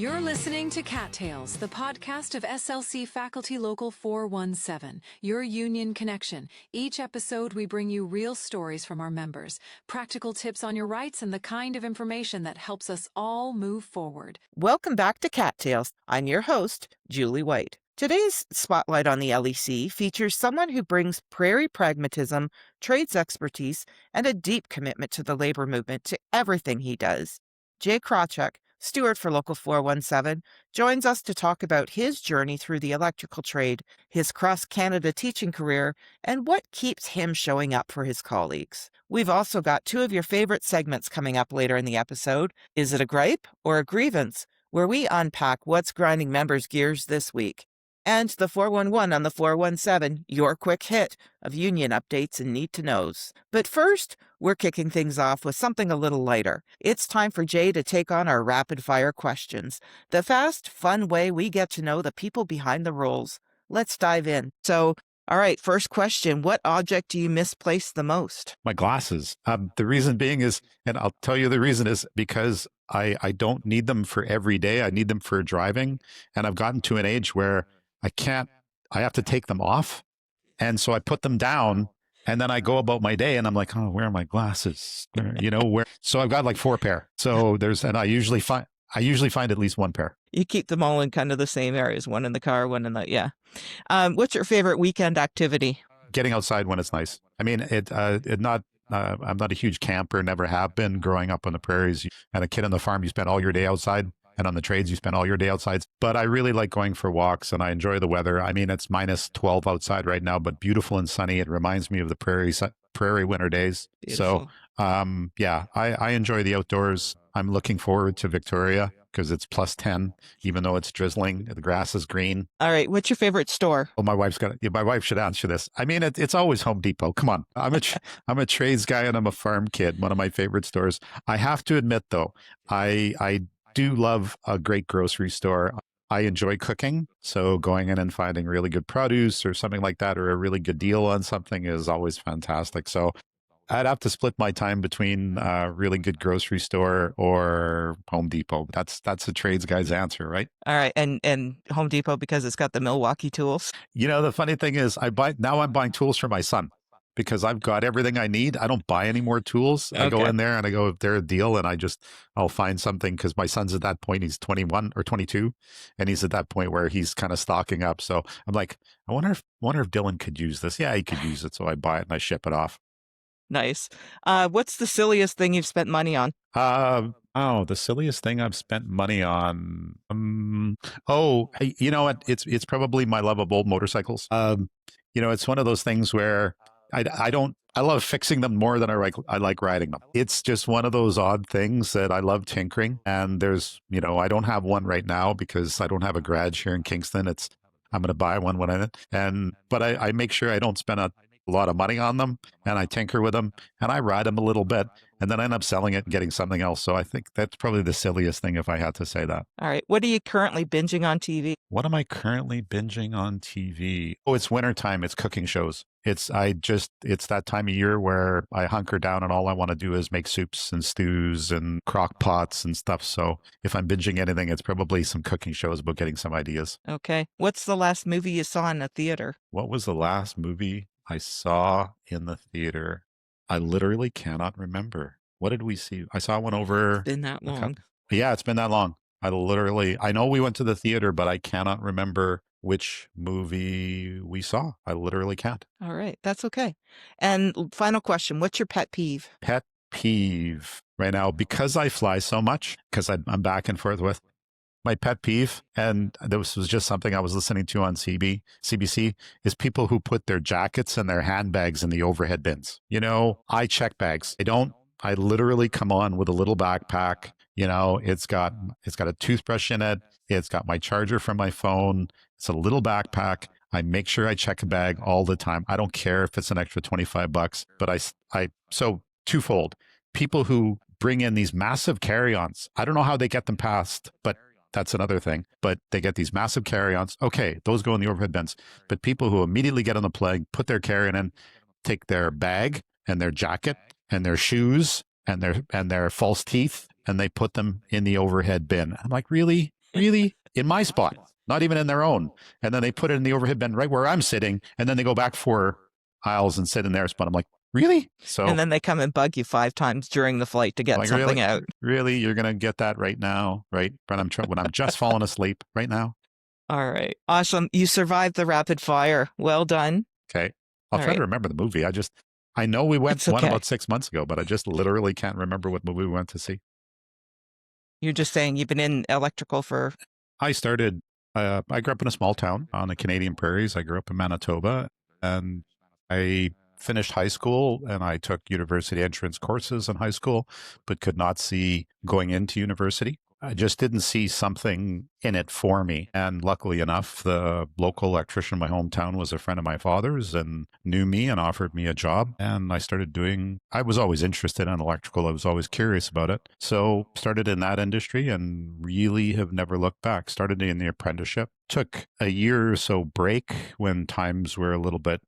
You're listening to Cattails, the podcast of SLC Faculty Local 417, your union connection. Each episode, we bring you real stories from our members, practical tips on your rights, and the kind of information that helps us all move forward. Welcome back to Cattails. I'm your host, Julie White. Today's Spotlight on the LEC features someone who brings Prairie pragmatism, trades expertise, and a deep commitment to the labor movement to everything he does. Jay Krawchuk, steward for Local 417, joins us to talk about his journey through the electrical trade, his cross-Canada teaching career, and what keeps him showing up for his colleagues. We've also got two of your favorite segments coming up later in the episode. Is it a gripe or a grievance? Where we unpack what's grinding members' gears this week. And the 411 on the 417, your quick hit of union updates and need-to-knows. But first, we're kicking things off with something a little lighter. It's time for Jay to take on our rapid-fire questions, the fast, fun way we get to know the people behind the roles. Let's dive in. So, all right, first question, what object do you misplace the most? My glasses. The reason being is, and I'll tell you the reason is because I don't need them for every day. I need them for driving. And I've gotten to an age where I have to take them off. And so I put them down and then I go about my day and I'm like, oh, where are my glasses? Where? So I've got like 4 pair. So I usually find at least 1 pair. You keep them all in kind of the same areas, one in the car, one in the, yeah. What's your favorite weekend activity? Getting outside when it's nice. I mean, I'm not a huge camper, never have been. Growing up on the prairies and a kid on the farm, you spend all your day outside. And on the trades, you spend all your day outside. But I really like going for walks and I enjoy the weather. I mean, it's minus 12 outside right now, but beautiful and sunny. It reminds me of the prairie winter days. Beautiful. So, I enjoy the outdoors. I'm looking forward to Victoria because it's plus 10, even though it's drizzling. The grass is green. All right. What's your favorite store? Oh, my wife should answer this. I mean, it's always Home Depot. Come on. I'm a trades guy and I'm a farm kid. One of my favorite stores. I have to admit, though, I do love a great grocery store. I enjoy cooking, so going in and finding really good produce or something like that, or a really good deal on something is always fantastic. So I'd have to split my time between a really good grocery store or Home Depot. That's a trades guy's answer, right? All right, and Home Depot because it's got the Milwaukee tools. The funny thing is, I'm buying tools for my son. Because I've got everything I need. I don't buy any more tools. I go in there and I go, if they're a deal, and I'll find something because my son's at that point, he's 21 or 22, and he's at that point where he's kind of stocking up. So I'm like, I wonder if Dylan could use this. Yeah, he could use it. So I buy it and I ship it off. Nice. What's the silliest thing you've spent money on? The silliest thing I've spent money on. You know what? It's probably my love of old motorcycles. It's one of those things where I love fixing them more than I like riding them. It's just one of those odd things that I love tinkering. And there's, I don't have one right now because I don't have a garage here in Kingston. I'm going to buy one but I make sure I don't spend a lot of money on them and I tinker with them and I ride them a little bit and then I end up selling it and getting something else. So I think that's probably the silliest thing if I had to say that. All right. What are you currently binging on TV? What am I currently binging on TV? Oh, it's wintertime. It's cooking shows. It's that time of year where I hunker down and all I want to do is make soups and stews and crock pots and stuff. So if I'm binging anything, it's probably some cooking shows about getting some ideas. Okay. What's the last movie you saw in the theater? What was the last movie I saw in the theater? I literally cannot remember. What did we see? I saw one over... It's been that long. Yeah, it's been that long. I know we went to the theater, but I cannot remember which movie we saw. I literally can't. All right. That's okay. And final question. What's your pet peeve? Pet peeve right now, because I fly so much, because I'm back and forth with my pet peeve, and this was just something I was listening to on CBC, is people who put their jackets and their handbags in the overhead bins. I check bags. I literally come on with a little backpack. It's got a toothbrush in it. It's got my charger for my phone. It's a little backpack. I make sure I check a bag all the time. I don't care if it's an extra $25, but so twofold. People who bring in these massive carry-ons. I don't know how they get them passed, but that's another thing. But they get these massive carry-ons. Okay, those go in the overhead bins. But people who immediately get on the plane, put their carry-on in, take their bag and their jacket and their shoes and their false teeth, and they put them in the overhead bin. I'm like, really? really? In my spot, not even in their own. And then they put it in the overhead bin right where I'm sitting. And then they go back 4 aisles and sit in their spot. I'm like, really? So, And then they come and bug you 5 times during the flight to get like, something really? out. Really? You're going to get that right now, right? When I'm just falling asleep right now. All right. Awesome. You survived the rapid fire. Well done. Okay. I'll All try right. to remember the movie. I know we went It's one okay. about 6 months ago, but I just literally can't remember what movie we went to see. You're just saying you've been in electrical for... I grew up in a small town on the Canadian prairies. I grew up in Manitoba, and I finished high school and I took university entrance courses in high school, but could not see going into university. I just didn't see something in it for me. And luckily enough, the local electrician in my hometown was a friend of my father's and knew me and offered me a job. And I was always interested in electrical. I was always curious about it. So started in that industry and really have never looked back. Started in the apprenticeship. Took a year or so break when times were a little bit,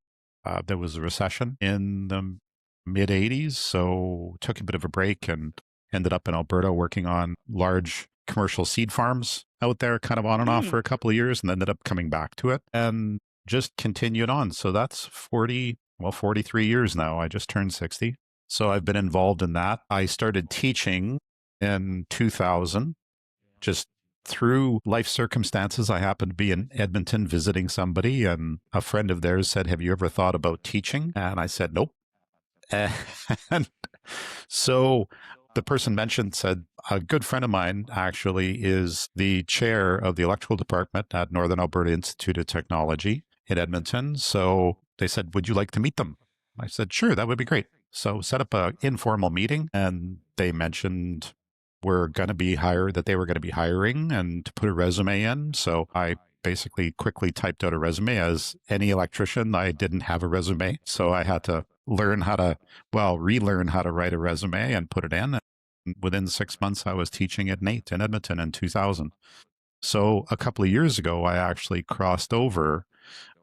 there was a recession in the mid 80s. So took a bit of a break and ended up in Alberta working on large commercial seed farms out there, kind of on and off for a couple of years, and ended up coming back to it and just continued on. So that's 43 years now. I just turned 60. So I've been involved in that. I started teaching in 2000, just through life circumstances. I happened to be in Edmonton visiting somebody, and a friend of theirs said, "Have you ever thought about teaching?" And I said, "Nope." And so the person said, a good friend of mine actually is the chair of the electrical department at Northern Alberta Institute of Technology in Edmonton. So they said, "Would you like to meet them?" I said, "Sure, that would be great." So set up an informal meeting, and they mentioned that they were going to be hiring and to put a resume in. So I basically quickly typed out a resume. As any electrician, I didn't have a resume. So I had to relearn how to write a resume and put it in. And within 6 months, I was teaching at NAIT in Edmonton in 2000. So a couple of years ago, I actually crossed over.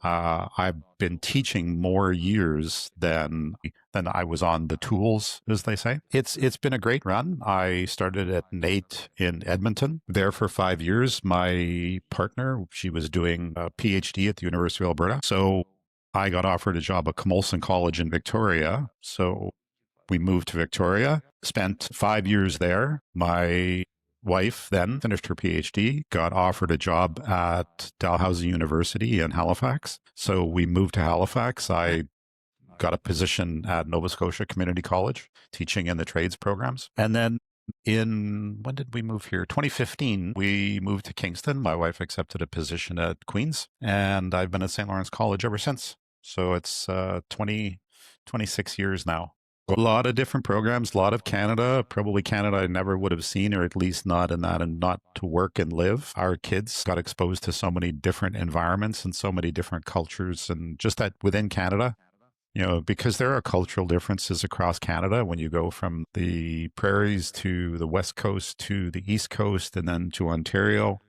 I've been teaching more years than I was on the tools, as they say. It's been a great run. I started at NAIT in Edmonton, there for 5 years. My partner, she was doing a PhD at the University of Alberta. So I got offered a job at Molson College in Victoria. So we moved to Victoria, spent 5 years there. My wife then finished her PhD, got offered a job at Dalhousie University in Halifax. So we moved to Halifax. I got a position at Nova Scotia Community College, teaching in the trades programs. And then when did we move here? 2015, we moved to Kingston. My wife accepted a position at Queen's, and I've been at St. Lawrence College ever since. So it's 26 years now. A lot of different programs, a lot of Canada, probably Canada I never would have seen, or at least not in that, and not to work and live. Our kids got exposed to so many different environments and so many different cultures, and just that within Canada, because there are cultural differences across Canada when you go from the prairies to the West Coast to the East Coast and then to Ontario,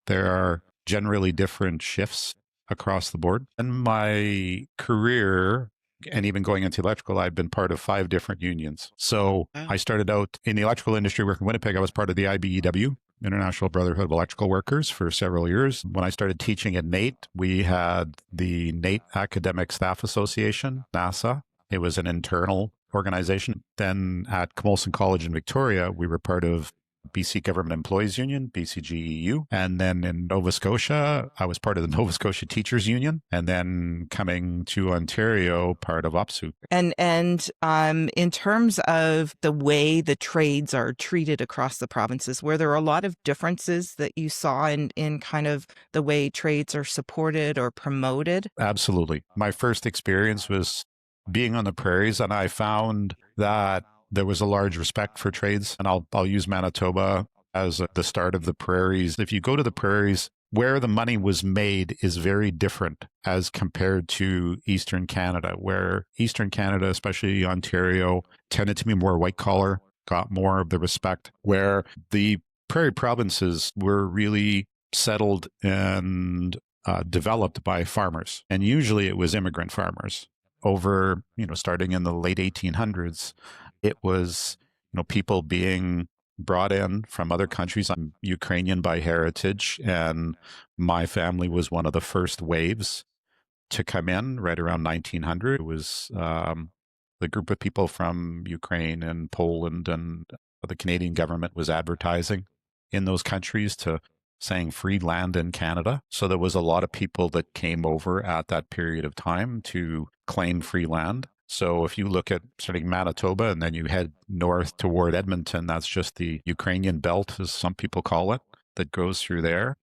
there are generally different shifts across the board. In my career, and even going into electrical, I've been part of 5 different unions. So I started out in the electrical industry working in Winnipeg. I was part of the IBEW, International Brotherhood of Electrical Workers, for several years. When I started teaching at NAIT, we had the NAIT Academic Staff Association, NASA. It was an internal organization. Then at Molson College in Victoria, we were part of BC Government Employees Union, BCGEU. And then in Nova Scotia, I was part of the Nova Scotia Teachers Union. And then coming to Ontario, part of OPSU. And in terms of the way the trades are treated across the provinces, were there a lot of differences that you saw in kind of the way trades are supported or promoted? Absolutely. My first experience was being on the prairies, and I found that there was a large respect for trades. And I'll use Manitoba as the start of the prairies. If you go to the prairies, where the money was made is very different as compared to Eastern Canada, where Eastern Canada, especially Ontario, tended to be more white collar, got more of the respect, where the prairie provinces were really settled and developed by farmers. And usually it was immigrant farmers. Over, starting in the late 1800s, it was, people being brought in from other countries. I'm Ukrainian by heritage, and my family was one of the first waves to come in right around 1900. It was the group of people from Ukraine and Poland, and the Canadian government was advertising in those countries to saying free land in Canada. So there was a lot of people that came over at that period of time to claim free land. So if you look at starting Manitoba and then you head north toward Edmonton, that's just the Ukrainian belt, as some people call it, that goes through there.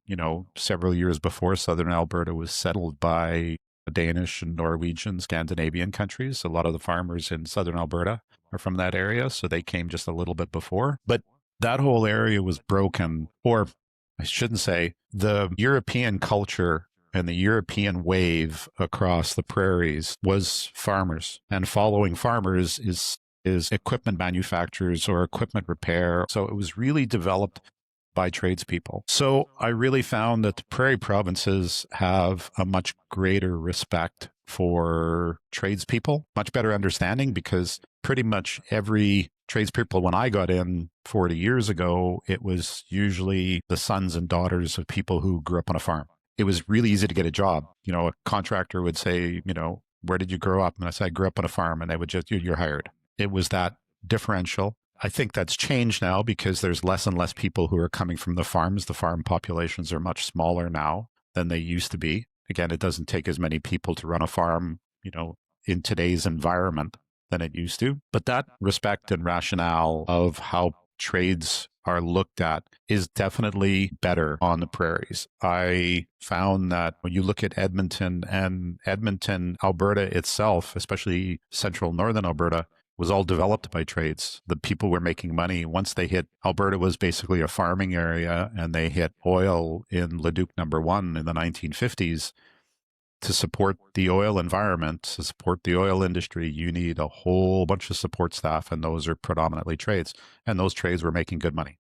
Several years before, southern Alberta was settled by Danish and Norwegian, Scandinavian countries. A lot of the farmers in southern Alberta are from that area, so they came just a little bit before. But that whole area was broken, or I shouldn't say, the European culture and the European wave across the prairies was farmers. And following farmers is equipment manufacturers or equipment repair. So it was really developed by tradespeople. So I really found that the prairie provinces have a much greater respect for tradespeople, much better understanding, because pretty much every tradespeople, when I got in 40 years ago, it was usually the sons and daughters of people who grew up on a farm. It was really easy to get a job. A contractor would say, where did you grow up? And I said, I grew up on a farm, and they would just, you're hired. It was that differential. I think that's changed now because there's less and less people who are coming from the farms. The farm populations are much smaller now than they used to be. Again, it doesn't take as many people to run a farm, in today's environment than it used to. But that respect and rationale of how trades are looked at is definitely better on the prairies. I found that when you look at Edmonton, Alberta itself, especially central northern Alberta, was all developed by trades. The people were making money once they hit, Alberta was basically a farming area, and they hit oil in Leduc number 1 in the 1950s. To support the oil environment, to support the oil industry, you need a whole bunch of support staff, and those are predominantly trades. And those trades were making good money.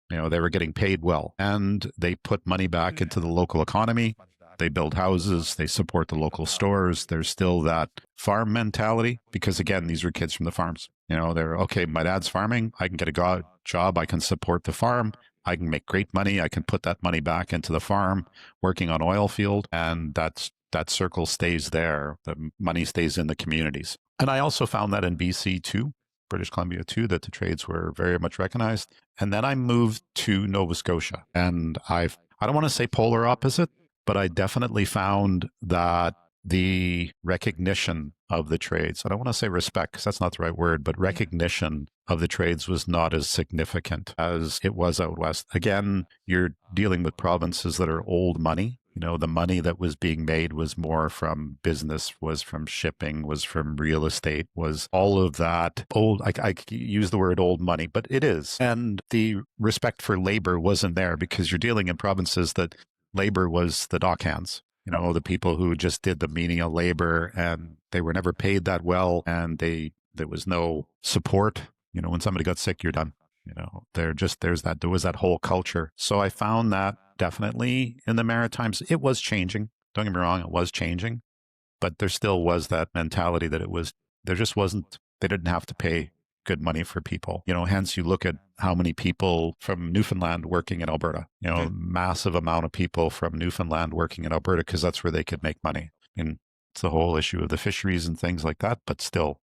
They were getting paid well, and they put money back into the local economy. They build houses, they support the local stores. There's still that farm mentality because, again, these were kids from the farms. They're, okay, my dad's farming. I can get a job. I can support the farm. I can make great money. I can put that money back into the farm, working on oil field, and that circle stays there. The money stays in the communities. And I also found that in BC too, British Columbia too, that the trades were very much recognized. And then I moved to Nova Scotia, and I don't want to say polar opposite, but I definitely found that the recognition of the trades, I don't want to say respect because that's not the right word, but recognition of the trades was not as significant as it was out west. Again, you're dealing with provinces that are old money. The money that was being made was more from business, was from shipping, was from real estate, was all of that old, I use the word old money, but it is. And the respect for labor wasn't there because you're dealing in provinces that labor was the dock hands. The people who just did the menial labor, and they were never paid that well, and there was no support. When somebody got sick, you're done. There was that whole culture. So I found that definitely in the Maritimes, it was changing. Don't get me wrong, it was changing, but there still was that mentality that they didn't have to pay good money for people. Hence you look at how many people from Newfoundland working in Alberta, massive amount of people from Newfoundland working in Alberta because that's where they could make money. And it's the whole issue of the fisheries and things like that, but still,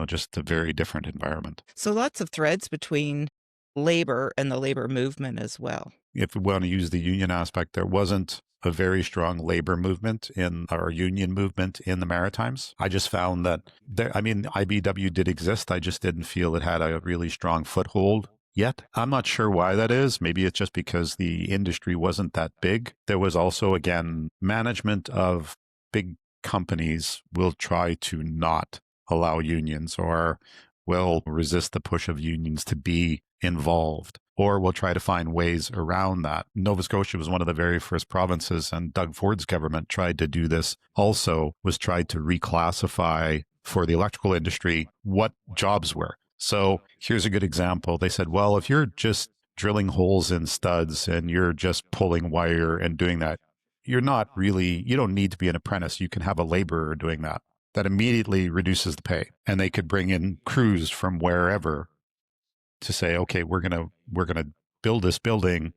just a very different environment. So lots of threads between labor and the labor movement as well. If we want to use the union aspect, there wasn't a very strong labor movement in our union movement in the Maritimes. I just found that IBW did exist. I just didn't feel it had a really strong foothold yet. I'm not sure why that is. Maybe it's just because the industry wasn't that big. There was also, again, management of big companies will try to not allow unions or will resist the push of unions to be involved, or will try to find ways around that. Nova Scotia was one of the very first provinces, and Doug Ford's government tried to do this also, was tried to reclassify for the electrical industry what jobs were. So here's a good example. They said, well, if you're just drilling holes in studs and you're just pulling wire and doing that, you don't need to be an apprentice. You can have a laborer doing that. That immediately reduces the pay. And they could bring in crews from wherever to say, okay, we're gonna build this building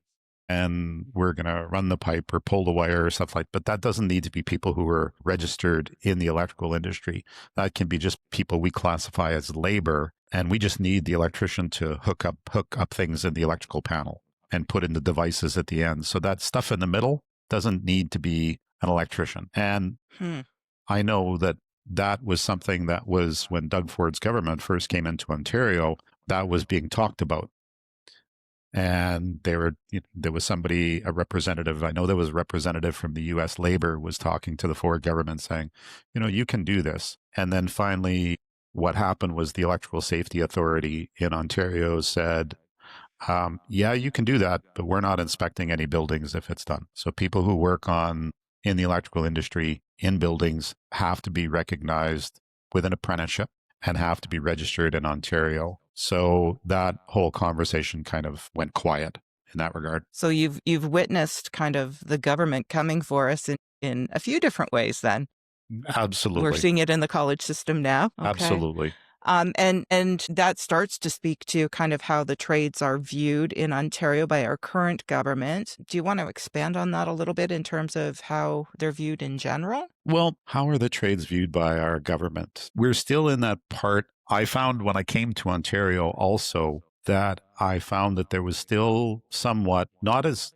and we're gonna run the pipe or pull the wire or stuff like. But that doesn't need to be people who are registered in the electrical industry. That can be just people we classify as labor, and we just need the electrician to hook up things in the electrical panel and put in the devices at the end. So that stuff in the middle doesn't need to be an electrician. And I know that was something that was, when Doug Ford's government first came into Ontario, that was being talked about. And there was somebody, a representative, I know there was a representative from the U.S. Labor was talking to the Ford government saying, you can do this. And then finally, what happened was the Electrical Safety Authority in Ontario said, yeah, you can do that, but we're not inspecting any buildings if it's done. So people who work in the electrical industry in buildings have to be recognized with an apprenticeship and have to be registered in Ontario. So that whole conversation kind of went quiet in that regard. So you've witnessed kind of the government coming for us in a few different ways then. Absolutely. We're seeing it in the college system now. Okay. Absolutely. And that starts to speak to kind of how the trades are viewed in Ontario by our current government. Do you want to expand on that a little bit in terms of how they're viewed in general? Well, how are the trades viewed by our government? We're still in that part. I found when I came to Ontario also that I found that there was still somewhat, not as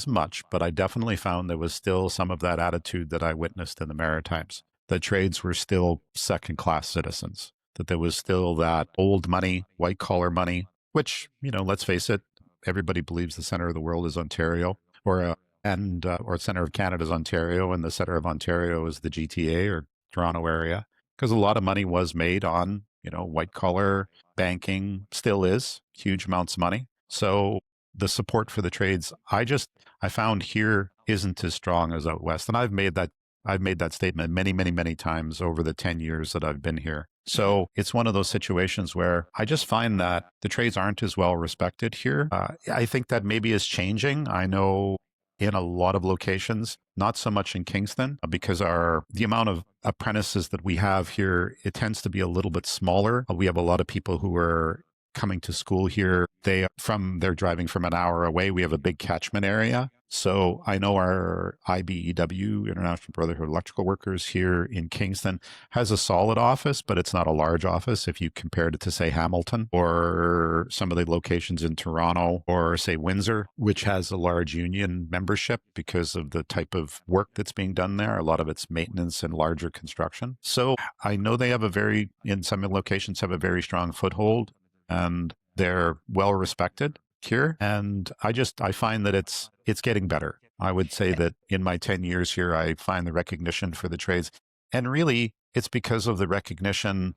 much, but I definitely found there was still some of that attitude that I witnessed in the Maritimes. The trades were still second-class citizens, that there was still that old money, white-collar money, which, let's face it, everybody believes the center of the world is Ontario, or center of Canada is Ontario, and the center of Ontario is the GTA or Toronto area, because a lot of money was made on, white-collar banking, still is, huge amounts of money. So the support for the trades, I found here isn't as strong as out west. And I've made that statement many, many, many times over the 10 years that I've been here. So it's one of those situations where I just find that the trades aren't as well respected here. I think that maybe is changing. I know in a lot of locations, not so much in Kingston, because the amount of apprentices that we have here, it tends to be a little bit smaller. We have a lot of people who are coming to school here. They're driving from an hour away. We have a big catchment area. So I know our IBEW, International Brotherhood of Electrical Workers here in Kingston, has a solid office, but it's not a large office if you compared it to, say, Hamilton or some of the locations in Toronto or, say, Windsor, which has a large union membership because of the type of work that's being done there. A lot of it's maintenance and larger construction. So I know they have in some locations have a very strong foothold, and they're well respected here. And I find that it's getting better. I would say that in my 10 years here, I find the recognition for the trades. And really, it's because of the recognition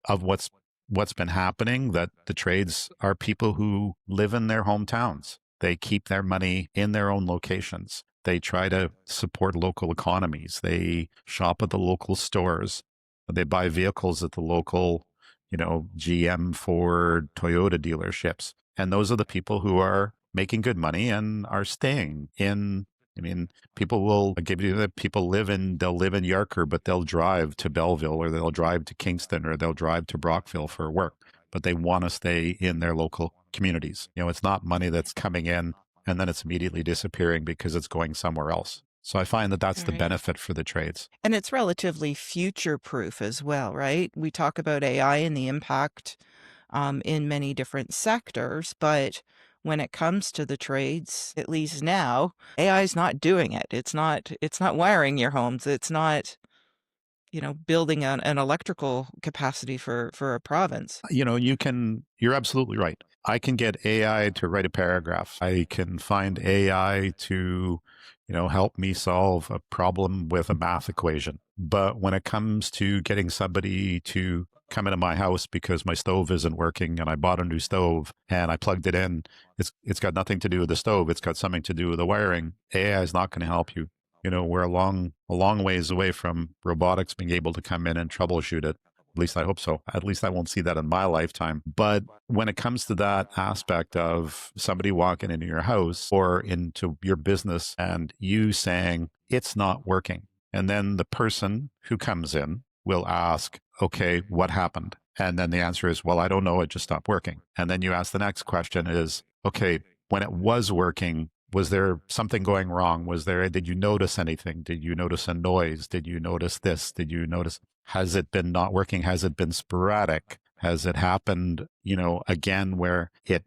of what's been happening, that the trades are people who live in their hometowns. They keep their money in their own locations. They try to support local economies. They shop at the local stores. They buy vehicles at the local, GM, Ford, Toyota dealerships. And those are the people who are making good money and are staying in. They'll live in Yarker, but they'll drive to Belleville, or they'll drive to Kingston, or they'll drive to Brockville for work, but they want to stay in their local communities. It's not money that's coming in and then it's immediately disappearing because it's going somewhere else. So I find that that's the benefit for the trades. And it's relatively future-proof as well, right? We talk about AI and the impact in many different sectors, but when it comes to the trades, at least now, AI is not doing it. It's not wiring your homes. It's not, building an electrical capacity for a province. You're absolutely right. I can get AI to write a paragraph. I can find AI to, help me solve a problem with a math equation. But when it comes to getting somebody to come into my house because my stove isn't working and I bought a new stove and I plugged it in, it's got nothing to do with the stove. It's got something to do with the wiring. AI is not going to help you. We're a long ways away from robotics being able to come in and troubleshoot it. At least I hope so. At least I won't see that in my lifetime. But when it comes to that aspect of somebody walking into your house or into your business and you saying it's not working, and then the person who comes in will ask, okay, what happened? And then the answer is, well, I don't know. It just stopped working. And then you ask the next question is, okay, when it was working, was there something going wrong? Did you notice anything? Did you notice a noise? Did you notice this? Did you notice, has it been not working? Has it been sporadic? Has it happened, again, where it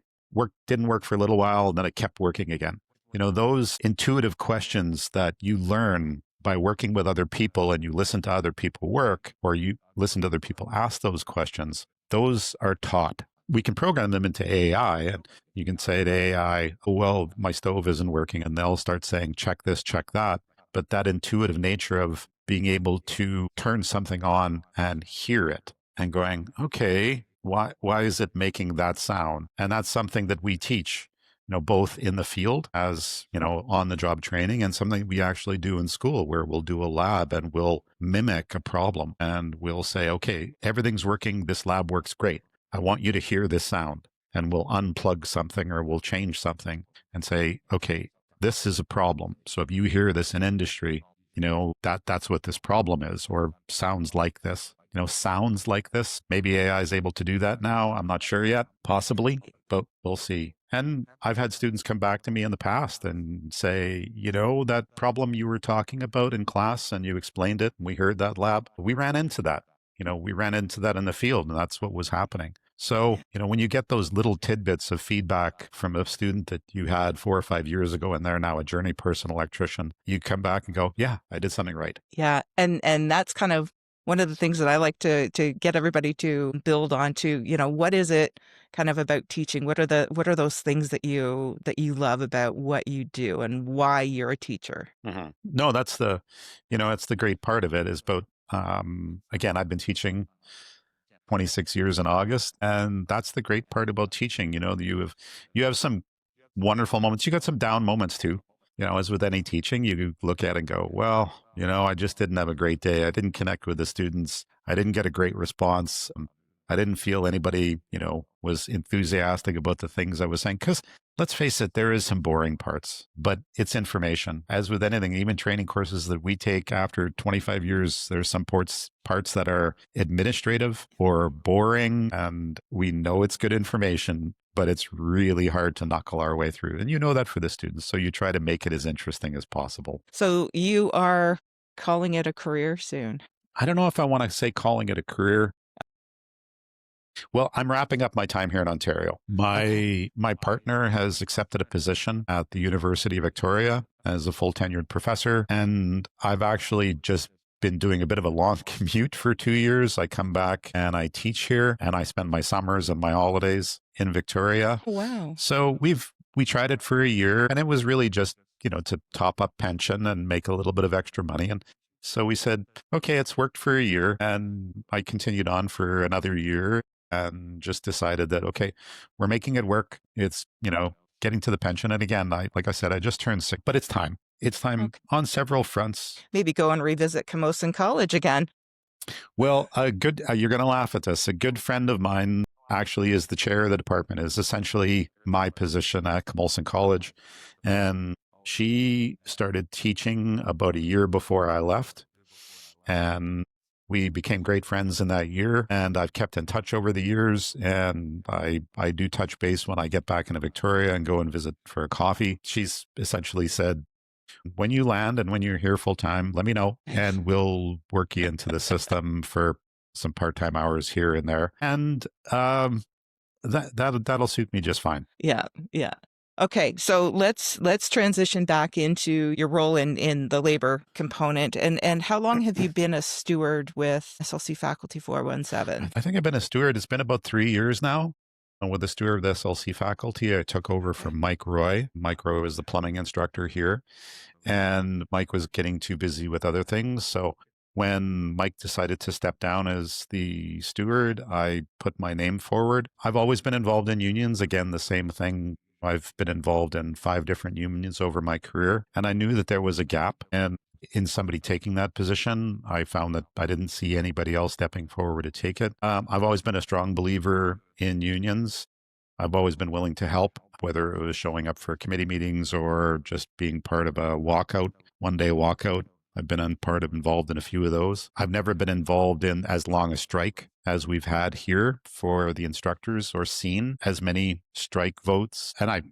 didn't work for a little while and then it kept working again? Those intuitive questions that you learn by working with other people, and you listen to other people work, or you listen to other people ask those questions, those are taught. We can program them into AI, and you can say to AI, oh, well, my stove isn't working, and they'll start saying, check this, check that. But that intuitive nature of being able to turn something on and hear it and going, okay, why is it making that sound? And that's something that we teach, both in the field as, on the job training, and something we actually do in school, where we'll do a lab and we'll mimic a problem and we'll say, okay, everything's working. This lab works great. I want you to hear this sound, and we'll unplug something or we'll change something and say, okay, this is a problem. So if you hear this in industry, that's what this problem is, or sounds like this. Sounds like this. Maybe AI is able to do that now. I'm not sure yet, possibly, but we'll see. And I've had students come back to me in the past and say, that problem you were talking about in class and you explained it and we heard that lab, we ran into that. We ran into that in the field, and that's what was happening. So, when you get those little tidbits of feedback from a student that you had 4 or 5 years ago, and they're now a journey person electrician, you come back and go, yeah, I did something right. Yeah. And that's kind of one of the things that I like to get everybody to build onto. What is it kind of about teaching? What are those things that you love about what you do and why you're a teacher? Mm-hmm. No, that's the great part of it is about, again, I've been teaching 26 years in August, and that's the great part about teaching. You have some wonderful moments. You got some down moments too. As with any teaching, you look at it and go, well, I just didn't have a great day. I didn't connect with the students. I didn't get a great response. I didn't feel anybody, was enthusiastic about the things I was saying. Because let's face it, there is some boring parts, but it's information. As with anything, even training courses that we take after 25 years, there's some parts that are administrative or boring, and we know it's good information, but it's really hard to knuckle our way through. And that for the students. So you try to make it as interesting as possible. So you are calling it a career soon? I don't know if I want to say calling it a career. Well, I'm wrapping up my time here in Ontario. My partner has accepted a position at the University of Victoria as a full tenured professor. And I've actually just been doing a bit of a long commute for 2 years. I come back and I teach here, and I spend my summers and my holidays in Victoria. Wow. So we tried it for a year, and it was really just, to top up pension and make a little bit of extra money. And so we said, okay, it's worked for a year. And I continued on for another year and just decided that, okay, we're making it work. It's, getting to the pension. And again, like I said, I just turned 6, but it's time. It's time on several fronts. Maybe go and revisit Camosun College again. Well, you're going to laugh at this. A good friend of mine actually is the chair of the department, is essentially my position at Camosun College. And she started teaching about a year before I left. And we became great friends in that year, and I've kept in touch over the years. And I do touch base when I get back into Victoria and go and visit for a coffee. She's essentially said, when you land and when you're here full time, let me know, and we'll work you into the system for some part-time hours here and there. And that'll suit me just fine. Yeah. Okay, so let's transition back into your role in the labor component. And how long have you been a steward with SLC Faculty 417? I think I've been a steward. It's been about 3 years now. And with the steward of the SLC faculty, I took over from Mike Roy. Mike Roy is the plumbing instructor here. And Mike was getting too busy with other things. So when Mike decided to step down as the steward, I put my name forward. I've always been involved in unions. Again, the same thing. I've been involved in 5 different unions over my career, and I knew that there was a gap. And in somebody taking that position, I found that I didn't see anybody else stepping forward to take it. I've always been a strong believer in unions. I've always been willing to help, whether it was showing up for committee meetings or just being part of a walkout, one-day walkout. I've been involved in a few of those. I've never been involved in as long a strike as we've had here for the instructors or seen as many strike votes. And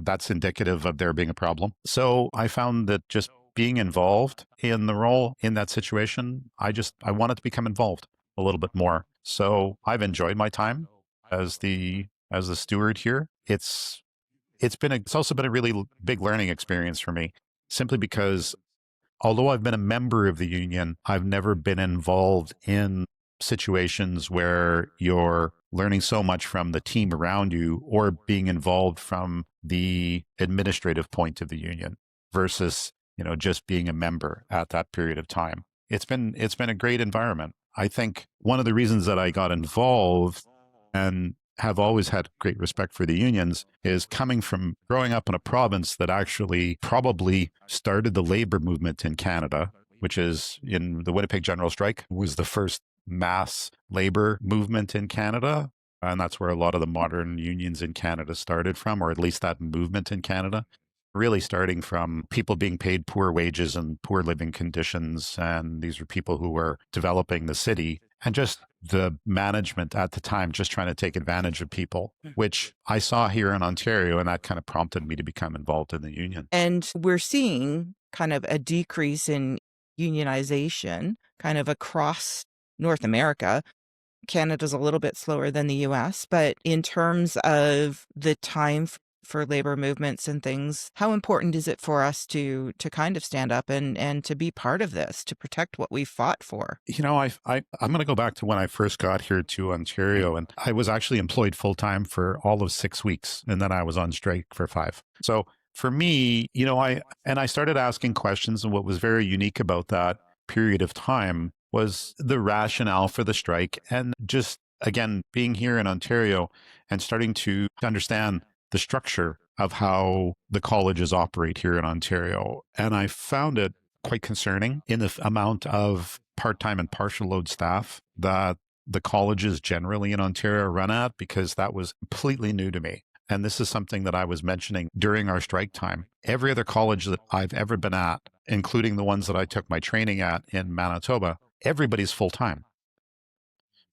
that's indicative of there being a problem. So I found that just being involved in the role in that situation, I wanted to become involved a little bit more. So I've enjoyed my time as the steward here. It's also been a really big learning experience for me, simply because although I've been a member of the union, I've never been involved in situations where you're learning so much from the team around you or being involved from the administrative point of the union versus, just being a member at that period of time. It's been a great environment. I think one of the reasons that I got involved and have always had great respect for the unions is coming from growing up in a province that actually probably started the labor movement in Canada, which is in the Winnipeg General Strike was the first mass labor movement in Canada. And that's where a lot of the modern unions in Canada started from, or at least that movement in Canada, really starting from people being paid poor wages and poor living conditions. And these were people who were developing the city, and just the management at the time just trying to take advantage of people, which I saw here in Ontario, and that kind of prompted me to become involved in the union. And we're seeing kind of a decrease in unionization kind of across North America. Canada's a little bit slower than the US, but in terms of the time for labor movements and things, how important is it for us to kind of stand up and to be part of this, to protect what we fought for? I'm going to go back to when I first got here to Ontario, and I was actually employed full-time for all of 6 weeks, and then I was on strike for 5. So for me, I started asking questions, and what was very unique about that period of time was the rationale for the strike, and just, again, being here in Ontario and starting to understand the structure of how the colleges operate here in Ontario. And I found it quite concerning in the amount of part-time and partial load staff that the colleges generally in Ontario run at, because that was completely new to me. And this is something that I was mentioning during our strike time. Every other college that I've ever been at, including the ones that I took my training at in Manitoba, everybody's full-time.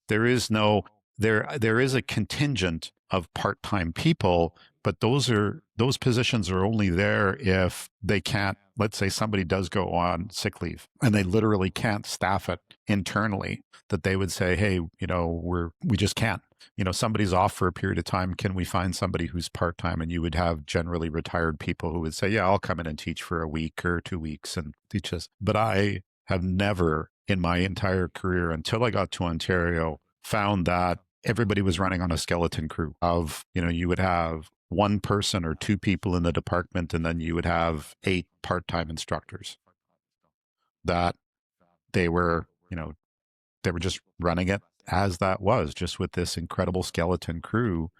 There is a contingent of part-time people, but those positions are only there if they can't, let's say somebody does go on sick leave and they literally can't staff it internally, that they would say, hey, we just can't. Somebody's off for a period of time. Can we find somebody who's part-time? And you would have generally retired people who would say, yeah, I'll come in and teach for a week or 2 weeks and teach us. But I have never in my entire career until I got to Ontario found that everybody was running on a skeleton crew of, you would have one person or 2 people in the department, and then you would have 8 part-time instructors that they were just running it as that was, just with this incredible skeleton crew.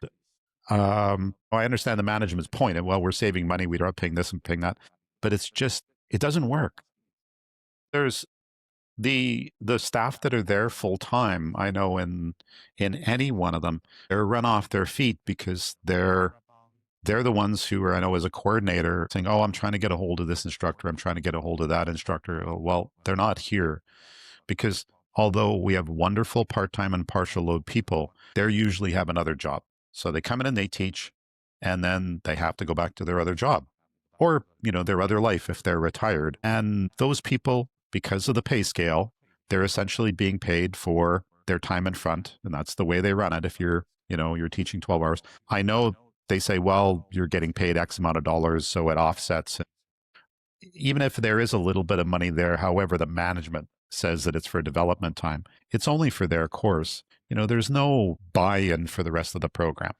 I understand the management's point. Well, we're saving money. We're not paying this and paying that, but it doesn't work. There's the staff that are there full time. I know in any one of them, they're run off their feet because they're the ones who are, I know as a coordinator, saying, oh, I'm trying to get a hold of this instructor. I'm trying to get a hold of that instructor. Well, they're not here because although we have wonderful part-time and partial load people, they usually have another job. So they come in and they teach, and then they have to go back to their other job or, their other life if they're retired. And those people, because of the pay scale, they're essentially being paid for their time in front. And that's the way they run it. If you're teaching 12 hours, I know they say, well, you're getting paid X amount of dollars, so it offsets. Even if there is a little bit of money there, however, the management says that it's for development time. It's only for their course. There's no buy-in for the rest of the program.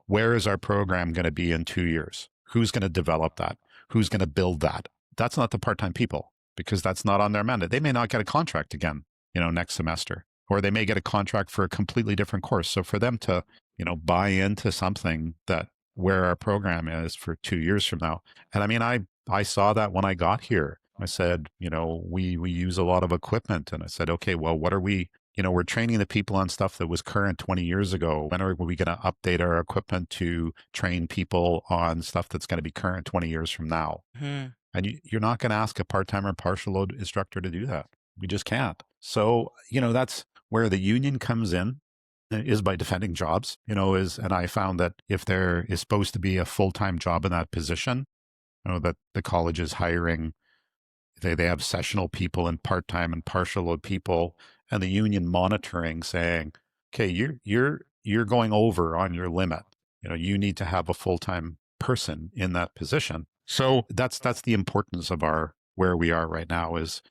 Where is our program going to be in 2 years? Who's going to develop that? Who's going to build that? That's not the part-time people, because that's not on their mandate. They may not get a contract again, next semester, or they may get a contract for a completely different course. So for them to, buy into something that where our program is for 2 years from now. And I mean, I saw that when I got here. I said, we use a lot of equipment. And I said, okay, well, what are we, we're training the people on stuff that was current 20 years ago. When are we going to update our equipment to train people on stuff that's going to be current 20 years from now? And you're not going to ask a part-time or partial load instructor to do that. We just can't. So, that's where the union comes in, is by defending jobs, and I found that if there is supposed to be a full-time job in that position, that the college is hiring, they have sessional people and part-time and partial load people, and the union monitoring, saying, okay, you're going over on your limit. You need to have a full-time person in that position. So that's the importance of where we are right now, is,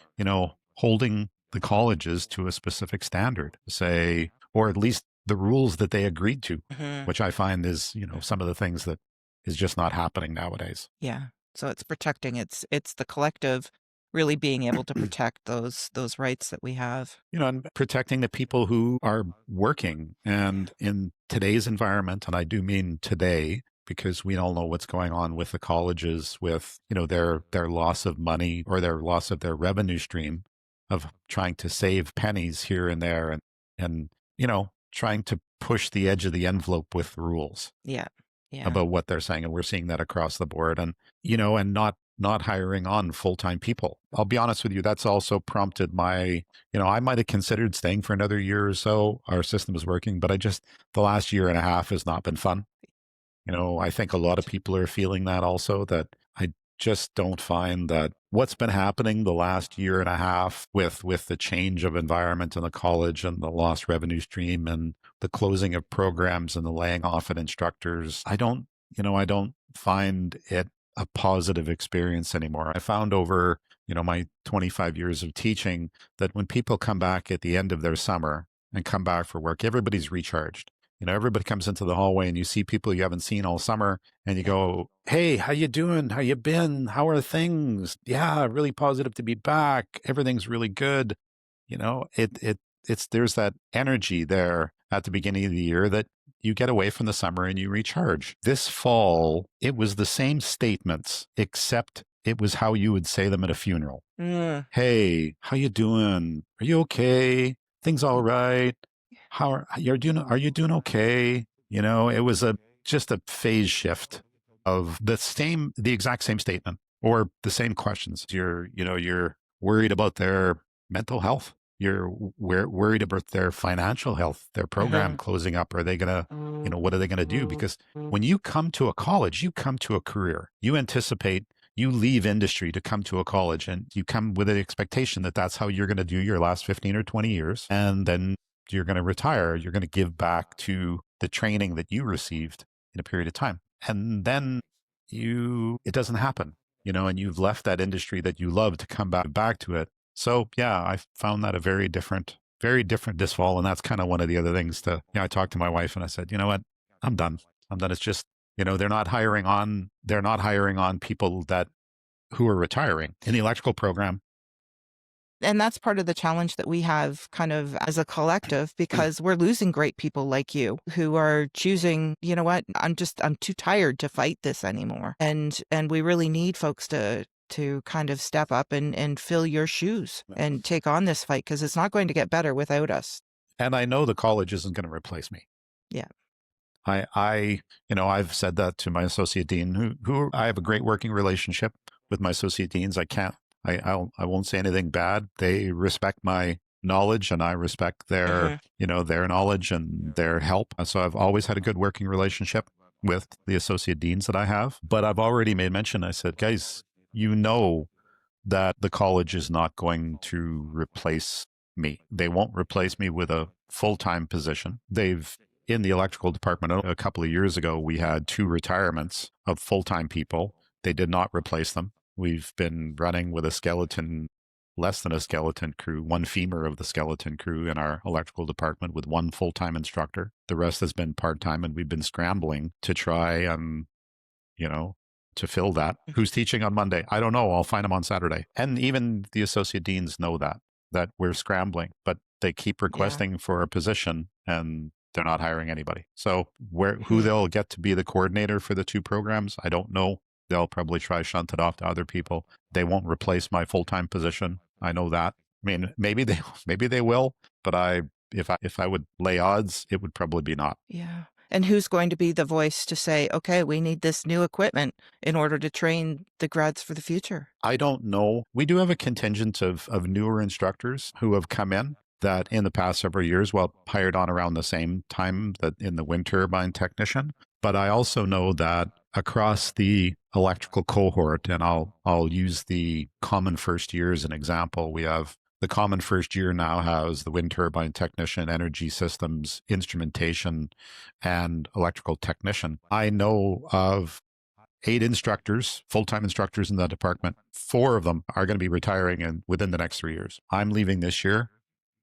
holding the colleges to a specific standard, say, or at least the rules that they agreed to, which I find is, some of the things that is just not happening nowadays. Yeah. So it's protecting, it's the collective really being able to protect those rights that we have. And protecting the people who are working. And in today's environment, and I do mean today, because we all know what's going on with the colleges, with, their loss of money or their loss of their revenue stream, of trying to save pennies here and there, and trying to push the edge of the envelope with rules. Yeah. About what they're saying. And we're seeing that across the board, and, and not hiring on full-time people. I'll be honest with you, that's also prompted my, I might have considered staying for another year or so. Our system is working, but the last year and a half has not been fun. I think a lot of people are feeling that also, that I just don't find that what's been happening the last year and a half with the change of environment in the college and the lost revenue stream and the closing of programs and the laying off of instructors, I don't find it a positive experience anymore. I found over, my 25 years of teaching, that when people come back at the end of their summer and come back for work, everybody's recharged. Everybody comes into the hallway and you see people you haven't seen all summer, and you go, hey, how you doing? How you been? How are things? Yeah, really positive to be back. Everything's really good. There's that energy there at the beginning of the year that you get away from the summer and you recharge. This fall, it was the same statements, except it was how you would say them at a funeral. Hey, how you doing? Are you okay? Things all right? Are you doing okay? It was just a phase shift of the exact same statement, or the same questions. You're worried about their mental health. You're worried about their financial health, their program closing up. Are they going to, what are they going to do? Because when you come to a college, you come to a career. You anticipate, you leave industry to come to a college, and you come with an expectation that that's how you're going to do your last 15 or 20 years. And then you're going to retire. You're going to give back to the training that you received in a period of time. And then it doesn't happen, and you've left that industry that you love to come back to it. So yeah, I found that a very different this fall. And that's kind of one of the other things I talked to my wife and I said, you know what, I'm done. It's just, they're not hiring on people who are retiring in the electrical program. And that's part of the challenge that we have kind of as a collective, because we're losing great people like you who are choosing, you know what, I'm too tired to fight this anymore. And we really need folks to kind of step up and fill your shoes and take on this fight, because it's not going to get better without us. And I know the college isn't going to replace me. Yeah. I've said that to my associate dean, who I have a great working relationship with my associate deans. I won't say anything bad. They respect my knowledge, and I respect their knowledge and their help. So I've always had a good working relationship with the associate deans that I have. But I've already made mention. I said, guys, that the college is not going to replace me. They won't replace me with a full-time position. In the electrical department, a couple of years ago, we had 2 retirements of full-time people. They did not replace them. We've been running with less than a skeleton crew, 1 femur of the skeleton crew in our electrical department, with 1 full-time instructor. The rest has been part-time, and we've been scrambling to try and, to fill that. Who's teaching on Monday? I don't know. I'll find them on Saturday. And even the associate deans know that we're scrambling, but they keep requesting for a position, and they're not hiring anybody. So who they'll get to be the coordinator for the 2 programs, I don't know. They'll probably try shunt it off to other people. They won't replace my full-time position. I know that. I mean, maybe they will, but if I would lay odds, it would probably be not. Yeah. And who's going to be the voice to say, okay, we need this new equipment in order to train the grads for the future? I don't know. We do have a contingent of newer instructors who have come in that in the past several years, well, hired on around the same time that in the wind turbine technician. But I also know that across the electrical cohort, and I'll use the common first year as an example, we have the common first year now has the wind turbine technician, energy systems, instrumentation, and electrical technician. I know of 8 instructors, full-time instructors in that department. 4 of them are going to be retiring within the next 3 years. I'm leaving this year.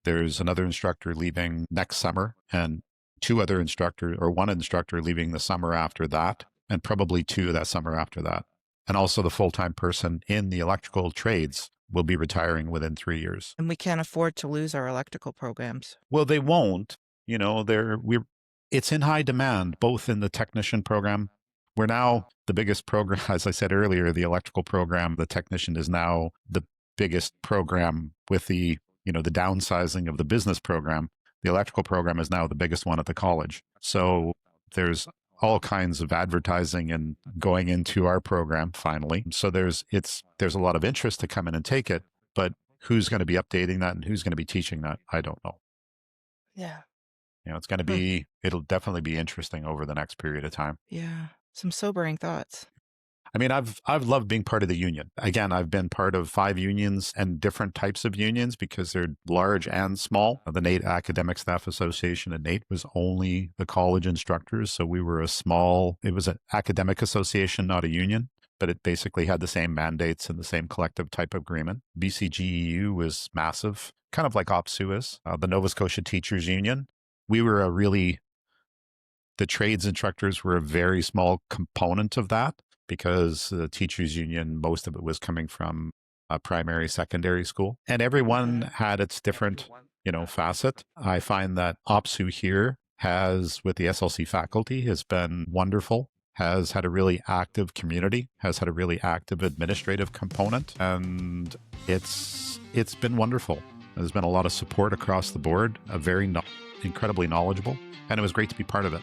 There's another instructor leaving next summer, and 2 other instructors, or 1 instructor leaving the summer after that, and probably 2 that summer after that. And also the full-time person in the electrical trades will be retiring within 3 years. And we can't afford to lose our electrical programs. Well, they won't. You know, it's in high demand, both in the technician program. We're now the biggest program, as I said earlier, the electrical program, the technician is now the biggest program with the downsizing of the business program. The electrical program is now the biggest one at the college. So there's all kinds of advertising and going into our program finally. So there's a lot of interest to come in and take it, but who's going to be updating that and who's going to be teaching that? I don't know. Yeah. It's going to be, it'll definitely be interesting over the next period of time. Yeah. Some sobering thoughts. I mean, I've loved being part of the union. Again, I've been part of 5 unions and different types of unions because they're large and small. The NAIT Academic Staff Association at NAIT was only the college instructors. So we were it was an academic association, not a union, but it basically had the same mandates and the same collective type of agreement. BCGEU was massive, kind of like OPSU is. The Nova Scotia Teachers Union, we were the trades instructors were a very small component of that, because the teachers union, most of it was coming from a primary, secondary school. And everyone had its different, facet. I find that OPSU here with the SLC faculty, has been wonderful, has had a really active community, has had a really active administrative component, and it's been wonderful. There's been a lot of support across the board, incredibly knowledgeable, and it was great to be part of it.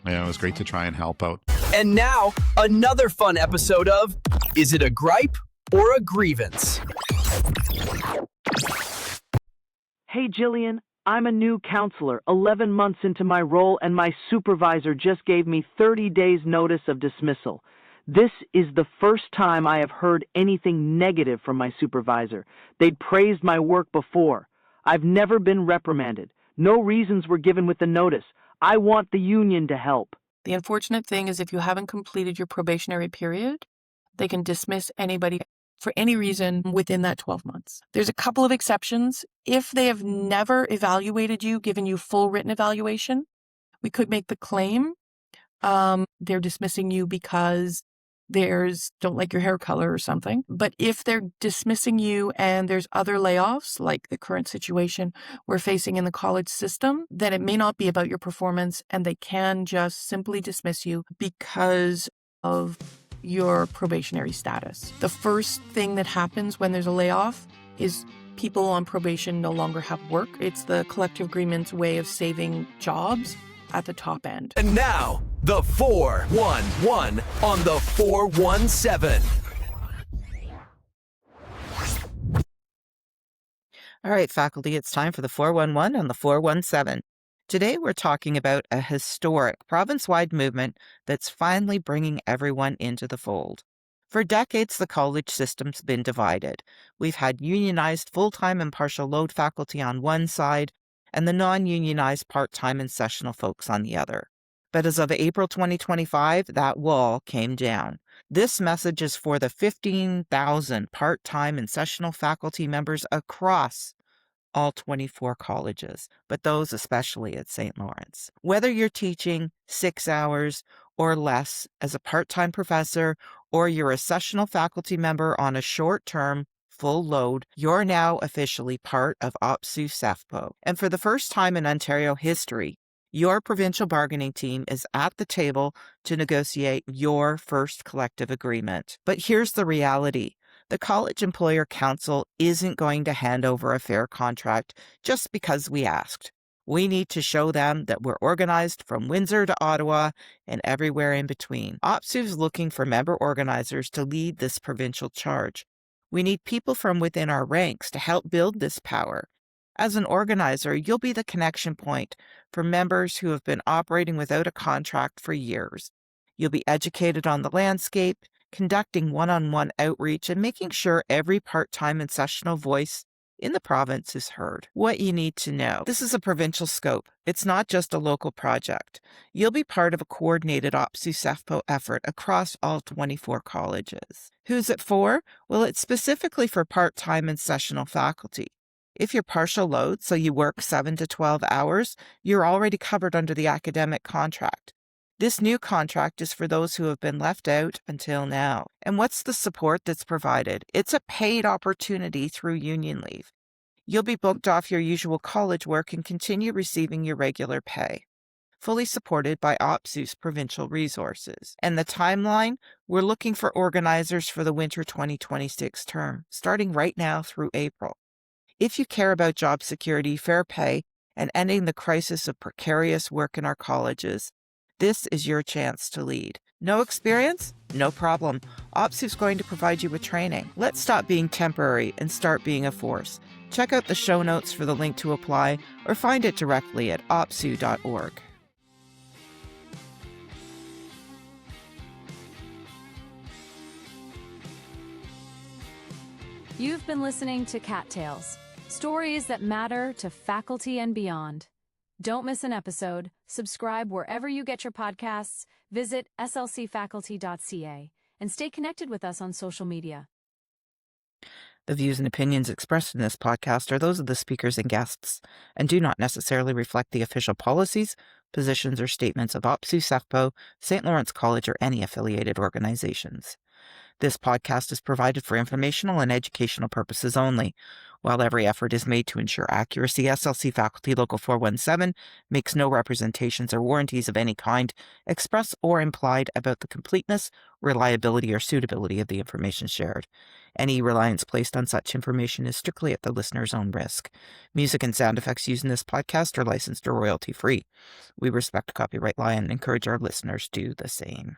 It was great to try and help out. And now, another fun episode of Is It a Gripe or a Grievance? Hey, Jillian, I'm a new counselor, 11 months into my role, and my supervisor just gave me 30 days notice of dismissal. This is the first time I have heard anything negative from my supervisor. They'd praised my work before. I've never been reprimanded. No reasons were given with the notice. I want the union to help. The unfortunate thing is if you haven't completed your probationary period, they can dismiss anybody for any reason within that 12 months. There's a couple of exceptions. If they have never evaluated you, given you full written evaluation, we could make the claim they're dismissing you because don't like your hair color or something. But if they're dismissing you and there's other layoffs, like the current situation we're facing in the college system, then it may not be about your performance, and they can just simply dismiss you because of your probationary status. The first thing that happens when there's a layoff is people on probation no longer have work. It's the collective agreement's way of saving jobs at the top end. And now, the 411 on the 417. All right, faculty, it's time for the 411 on the 417. Today, we're talking about a historic province-wide movement that's finally bringing everyone into the fold. For decades, the college system's been divided. We've had unionized full-time and partial load faculty on one side, and the non-unionized part-time and sessional folks on the other. But as of April 2025, that wall came down. This message is for the 15,000 part-time and sessional faculty members across all 24 colleges, but those especially at St. Lawrence. Whether you're teaching 6 hours or less as a part-time professor, or you're a sessional faculty member on a short-term full load, you're now officially part of OPSU SEFPO. And for the first time in Ontario history, your provincial bargaining team is at the table to negotiate your first collective agreement. But here's the reality. The College Employer Council isn't going to hand over a fair contract just because we asked. We need to show them that we're organized from Windsor to Ottawa and everywhere in between. OPSEU is looking for member organizers to lead this provincial charge. We need people from within our ranks to help build this power. As an organizer, you'll be the connection point for members who have been operating without a contract for years. You'll be educated on the landscape, conducting one-on-one outreach, and making sure every part-time and sessional voice in the province is heard. What you need to know. This is a provincial scope. It's not just a local project. You'll be part of a coordinated OPSEU-CEFPO effort across all 24 colleges. Who's it for? Well, it's specifically for part-time and sessional faculty. If you're partial load, so you work 7 to 12 hours, you're already covered under the academic contract. This new contract is for those who have been left out until now. And what's the support that's provided? It's a paid opportunity through union leave. You'll be booked off your usual college work and continue receiving your regular pay. Fully supported by OPSEU's provincial resources. And the timeline? We're looking for organizers for the winter 2026 term, starting right now through April. If you care about job security, fair pay, and ending the crisis of precarious work in our colleges, this is your chance to lead. No experience? No problem. OPSEU's going to provide you with training. Let's stop being temporary and start being a force. Check out the show notes for the link to apply or find it directly at opseu.org. You've been listening to CAAT Tales, stories that matter to faculty and beyond. Don't miss an episode. Subscribe wherever you get your podcasts. Visit slcfaculty.ca and stay connected with us on social media. The views and opinions expressed in this podcast are those of the speakers and guests and do not necessarily reflect the official policies, positions, or statements of OPSEU-CEFPO, St. Lawrence College, or any affiliated organizations. This podcast is provided for informational and educational purposes only. While every effort is made to ensure accuracy, SLC Faculty Local 417 makes no representations or warranties of any kind, express or implied, about the completeness, reliability, or suitability of the information shared. Any reliance placed on such information is strictly at the listener's own risk. Music and sound effects used in this podcast are licensed or royalty-free. We respect copyright law and encourage our listeners to do the same.